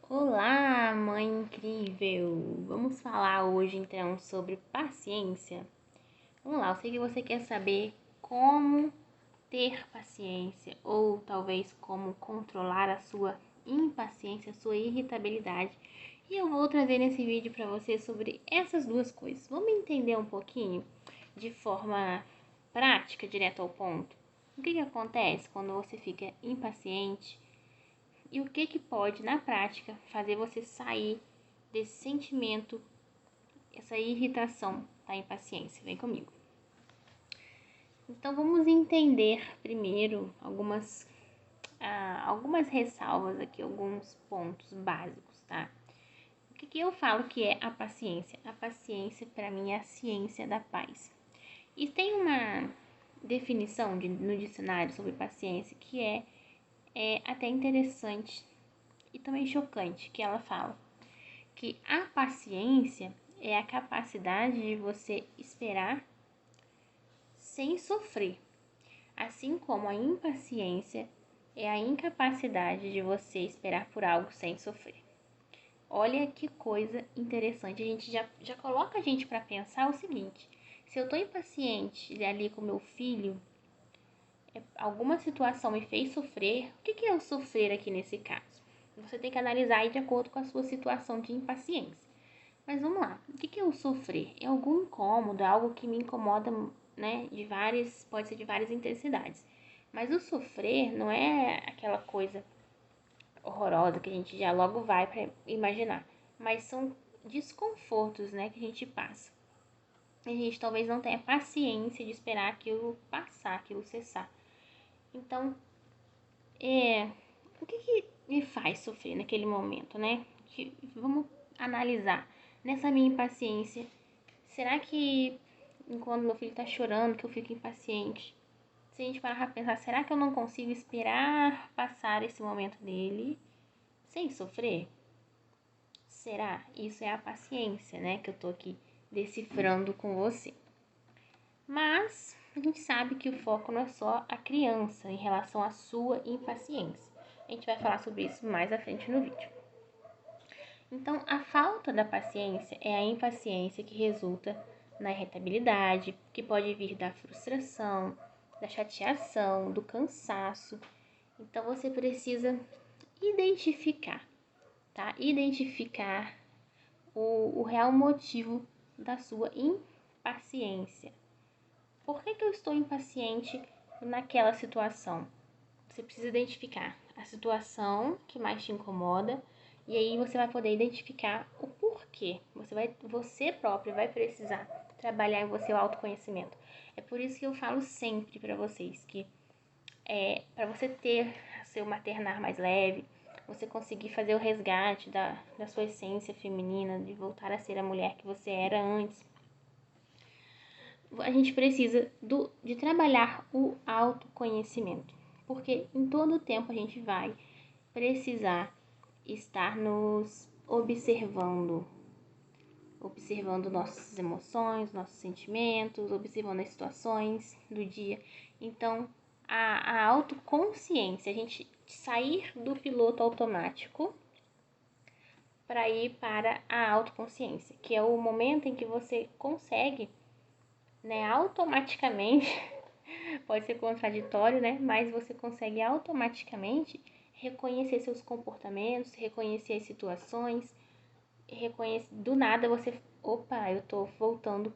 Olá, mãe incrível! Vamos falar hoje então sobre paciência. Vamos lá, eu sei que você quer saber como ter paciência ou talvez como controlar a sua impaciência, a sua irritabilidade. E eu vou trazer nesse vídeo para você sobre essas duas coisas. Vamos entender um pouquinho de forma prática, direto ao ponto. O que acontece quando você fica impaciente? E o que pode, na prática, fazer você sair desse sentimento, essa irritação da impaciência? Vem comigo. Então, vamos entender primeiro algumas ressalvas aqui, alguns pontos básicos, tá? O que eu falo que é a paciência? A paciência, para mim, é a ciência da paz. E tem uma definição no dicionário sobre paciência que é até interessante e também chocante, que ela fala que a paciência é a capacidade de você esperar sem sofrer, assim como a impaciência é a incapacidade de você esperar por algo sem sofrer. Olha que coisa interessante, a gente já coloca a gente para pensar o seguinte: se eu tô impaciente ali com meu filho, alguma situação me fez sofrer, o que é o sofrer aqui nesse caso? Você tem que analisar aí de acordo com a sua situação de impaciência. Mas vamos lá, o que é o sofrer? É algum incômodo, é algo que me incomoda, né, pode ser de várias intensidades. Mas o sofrer não é aquela coisa horrorosa que a gente já logo vai para imaginar, mas são desconfortos, né, que a gente passa. E a gente talvez não tenha paciência de esperar aquilo passar, aquilo cessar. Então, o que me faz sofrer naquele momento, né? Vamos analisar. Nessa minha impaciência, será que quando meu filho tá chorando que eu fico impaciente? Se a gente parar pra pensar, será que eu não consigo esperar passar esse momento dele sem sofrer? Será? Isso é a paciência, né? Que eu tô aqui decifrando com você. Mas a gente sabe que o foco não é só a criança em relação à sua impaciência. A gente vai falar sobre isso mais à frente no vídeo. Então, a falta da paciência é a impaciência que resulta na irritabilidade, que pode vir da frustração, da chateação, do cansaço. Então, você precisa identificar, tá? Identificar o real motivo da sua impaciência. Por que eu estou impaciente naquela situação? Você precisa identificar a situação que mais te incomoda e aí você vai poder identificar o porquê. Você próprio vai precisar trabalhar em você o autoconhecimento. É por isso que eu falo sempre para vocês que para você ter seu maternar mais leve, você conseguir fazer o resgate da sua essência feminina, de voltar a ser a mulher que você era antes, a gente precisa de trabalhar o autoconhecimento, porque em todo o tempo a gente vai precisar estar nos observando nossas emoções, nossos sentimentos, observando as situações do dia. Então, a autoconsciência, a gente sair do piloto automático para ir para a autoconsciência, que é o momento em que você consegue, né, automaticamente, pode ser contraditório, né, mas você consegue automaticamente reconhecer seus comportamentos, reconhecer as situações, reconhecer, do nada você, opa, eu tô voltando,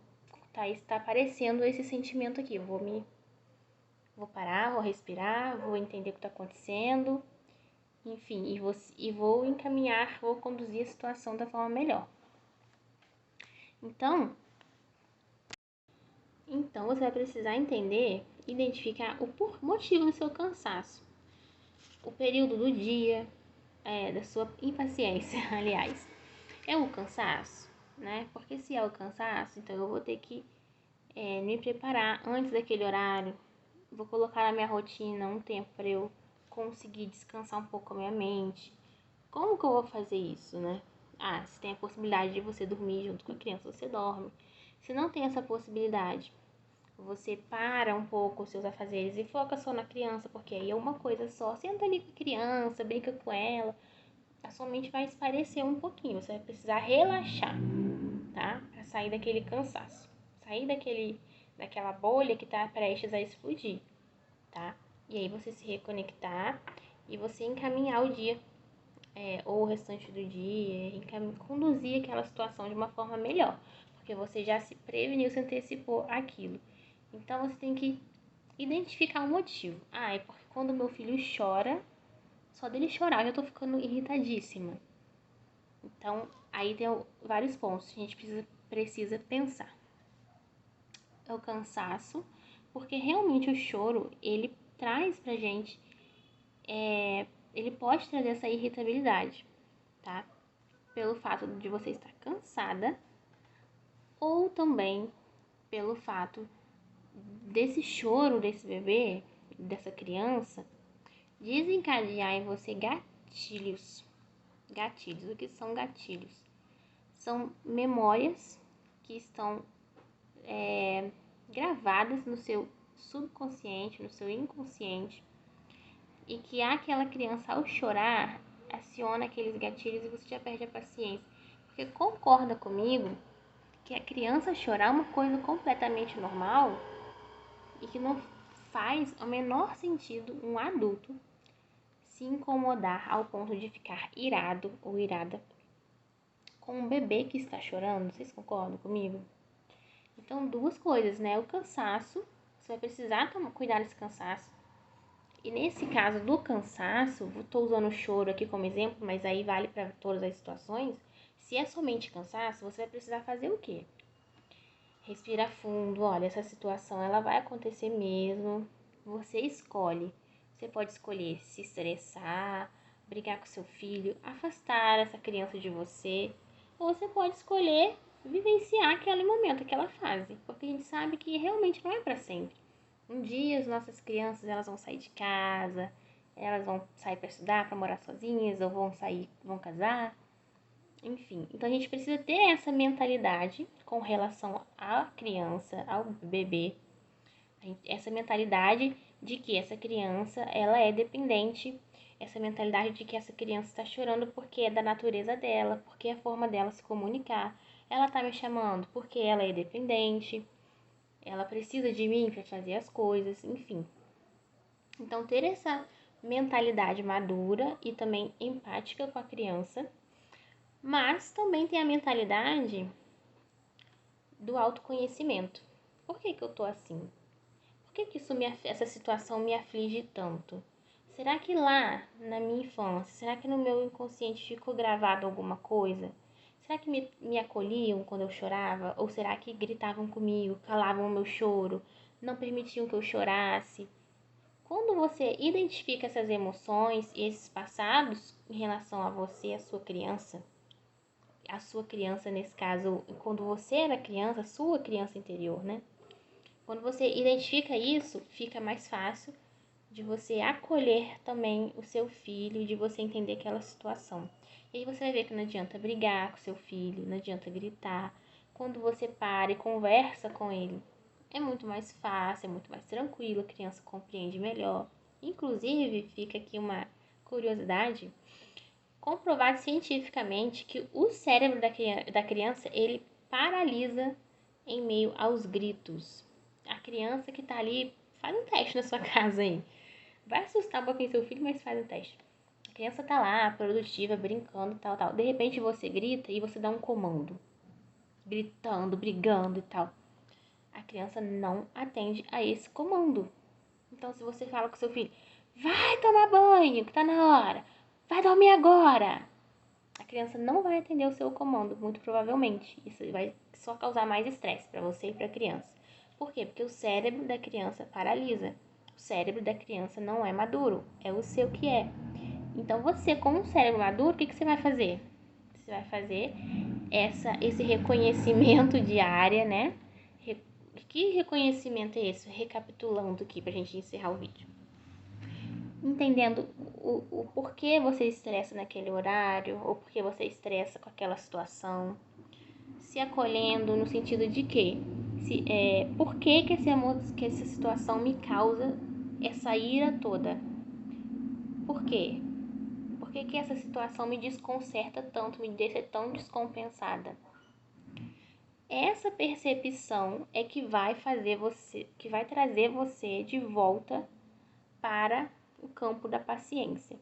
está aparecendo esse sentimento aqui, vou parar, vou respirar, vou entender o que está acontecendo, enfim, vou encaminhar, vou conduzir a situação da forma melhor. Então você vai precisar entender, identificar o motivo do seu cansaço, o período do dia, da sua impaciência, aliás. É o cansaço, né? Porque se é o cansaço, então eu vou ter que me preparar antes daquele horário, vou colocar na minha rotina um tempo para eu conseguir descansar um pouco a minha mente. Como que eu vou fazer isso, né? Se tem a possibilidade de você dormir junto com a criança, você dorme. Se não tem essa possibilidade, você para um pouco os seus afazeres e foca só na criança, porque aí é uma coisa só. Senta ali com a criança, brinca com ela, a sua mente vai esparecer um pouquinho. Você vai precisar relaxar, tá? Pra sair daquele cansaço. Sair daquela bolha que tá prestes a explodir, tá? E aí você se reconectar e você encaminhar o dia, ou o restante do dia, conduzir aquela situação de uma forma melhor. Porque você já se preveniu, se antecipou aquilo. Então você tem que identificar o motivo. É porque quando meu filho chora, só dele chorar eu já tô ficando irritadíssima. Então, aí tem vários pontos que a gente precisa pensar. É o cansaço, porque realmente o choro, ele traz pra gente, ele pode trazer essa irritabilidade, tá? Pelo fato de você estar cansada, ou também pelo fato desse choro desse bebê, dessa criança, desencadear em você gatilhos. Gatilhos, o que são gatilhos? São memórias que estão gravadas no seu subconsciente, no seu inconsciente, e que aquela criança, ao chorar, aciona aqueles gatilhos e você já perde a paciência. Porque concorda comigo que a criança chorar é uma coisa completamente normal e que não faz o menor sentido um adulto se incomodar ao ponto de ficar irado ou irada com um bebê que está chorando. Vocês concordam comigo? Então, duas coisas, né? O cansaço, você vai precisar cuidar desse cansaço. E nesse caso do cansaço, estou usando o choro aqui como exemplo, mas aí vale para todas as situações. Se é somente cansaço, você vai precisar fazer o quê? Respira fundo, olha, essa situação ela vai acontecer mesmo. Você escolhe. Você pode escolher se estressar, brigar com seu filho, afastar essa criança de você. Ou você pode escolher vivenciar aquele momento, aquela fase. Porque a gente sabe que realmente não é para sempre. Um dia as nossas crianças elas vão sair de casa, elas vão sair para estudar, para morar sozinhas, ou vão casar. Enfim, então a gente precisa ter essa mentalidade com relação à criança, ao bebê. Essa mentalidade de que essa criança, ela é dependente. Essa mentalidade de que essa criança está chorando porque é da natureza dela, porque é a forma dela se comunicar. Ela está me chamando porque ela é dependente. Ela precisa de mim para fazer as coisas, enfim. Então, ter essa mentalidade madura e também empática com a criança, mas também tem a mentalidade do autoconhecimento. Por que eu tô assim? Por que essa situação me aflige tanto? Será que lá na minha infância, será que no meu inconsciente ficou gravado alguma coisa? Será que me acolhiam quando eu chorava? Ou será que gritavam comigo, calavam o meu choro, não permitiam que eu chorasse? Quando você identifica essas emoções e esses passados em relação a você, a sua criança nesse caso, quando você era criança, sua criança interior, né? Quando você identifica isso, fica mais fácil de você acolher também o seu filho, de você entender aquela situação. E aí você vai ver que não adianta brigar com seu filho, não adianta gritar. Quando você para e conversa com ele, é muito mais fácil, é muito mais tranquilo, a criança compreende melhor. Inclusive, fica aqui uma curiosidade, comprovado cientificamente que o cérebro da criança, ele paralisa em meio aos gritos. A criança que tá ali, faz um teste na sua casa aí. Vai assustar um pouquinho seu filho, mas faz um teste. A criança tá lá, produtiva, brincando, tal, tal. De repente você grita e você dá um comando. Gritando, brigando e tal. A criança não atende a esse comando. Então, se você fala com seu filho, vai tomar banho, que tá na hora. Vai dormir agora. A criança não vai atender o seu comando, muito provavelmente. Isso vai só causar mais estresse para você e para a criança. Por quê? Porque o cérebro da criança paralisa. O cérebro da criança não é maduro, é o seu que é. Então você, com um cérebro maduro, o que você vai fazer? Você vai fazer esse reconhecimento de área, né? Que reconhecimento é esse? Recapitulando aqui pra gente encerrar o vídeo. Entendendo o porquê você estressa naquele horário, ou porquê você estressa com aquela situação. Se acolhendo no sentido de que, por que essa situação me causa essa ira toda? Por quê? Por que que essa situação me desconcerta tanto, me deixa tão descompensada? Essa percepção é que vai trazer você de volta para o campo da paciência,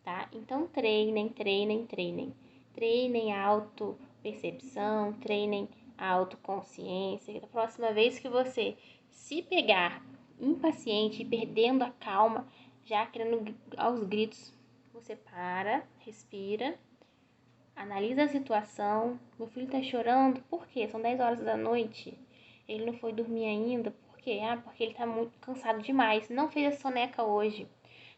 tá? Então treinem, treinem, treinem. Treinem a autopercepção, treinem a autoconsciência. Da próxima vez que você se pegar impaciente e perdendo a calma, já querendo aos gritos, você para, respira, analisa a situação. Meu filho tá chorando, por quê? São 10 horas da noite, ele não foi dormir ainda, por quê? Porque ele tá muito cansado demais, não fez a soneca hoje.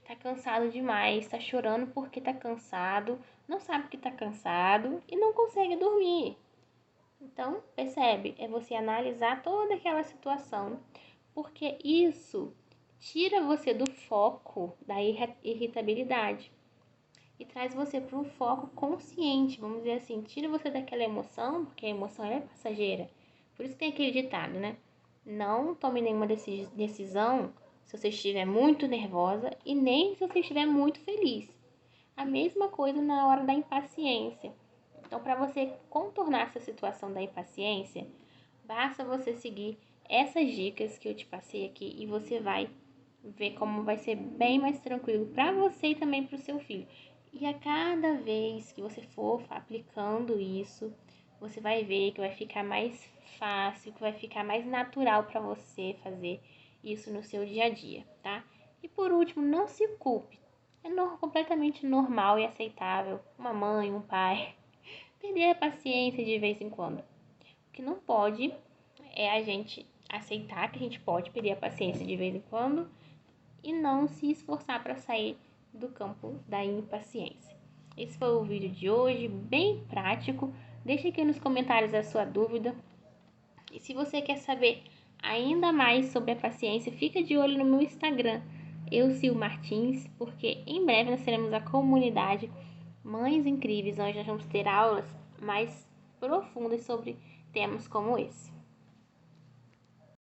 Tá cansado demais, tá chorando porque tá cansado, não sabe que tá cansado e não consegue dormir. Então, percebe? É você analisar toda aquela situação, porque isso tira você do foco da irritabilidade e traz você para um foco consciente, vamos dizer assim, tira você daquela emoção, porque a emoção é passageira. Por isso tem aquele ditado, né? Não tome nenhuma decisão se você estiver muito nervosa e nem se você estiver muito feliz. A mesma coisa na hora da impaciência. Então, para você contornar essa situação da impaciência, basta você seguir essas dicas que eu te passei aqui e você vai ver como vai ser bem mais tranquilo para você e também para o seu filho. E a cada vez que você for aplicando isso, você vai ver que vai ficar mais fácil, que vai ficar mais natural para você fazer isso no seu dia a dia, tá? E por último, não se culpe. É completamente normal e aceitável uma mãe, um pai perder a paciência de vez em quando. O que não pode é a gente aceitar que a gente pode perder a paciência de vez em quando e não se esforçar para sair do campo da impaciência. Esse foi o vídeo de hoje, bem prático. Deixa aqui nos comentários a sua dúvida. E se você quer saber ainda mais sobre a paciência, fica de olho no meu Instagram, Eusil Martins, porque em breve nós teremos a comunidade Mães Incríveis, onde nós vamos ter aulas mais profundas sobre temas como esse.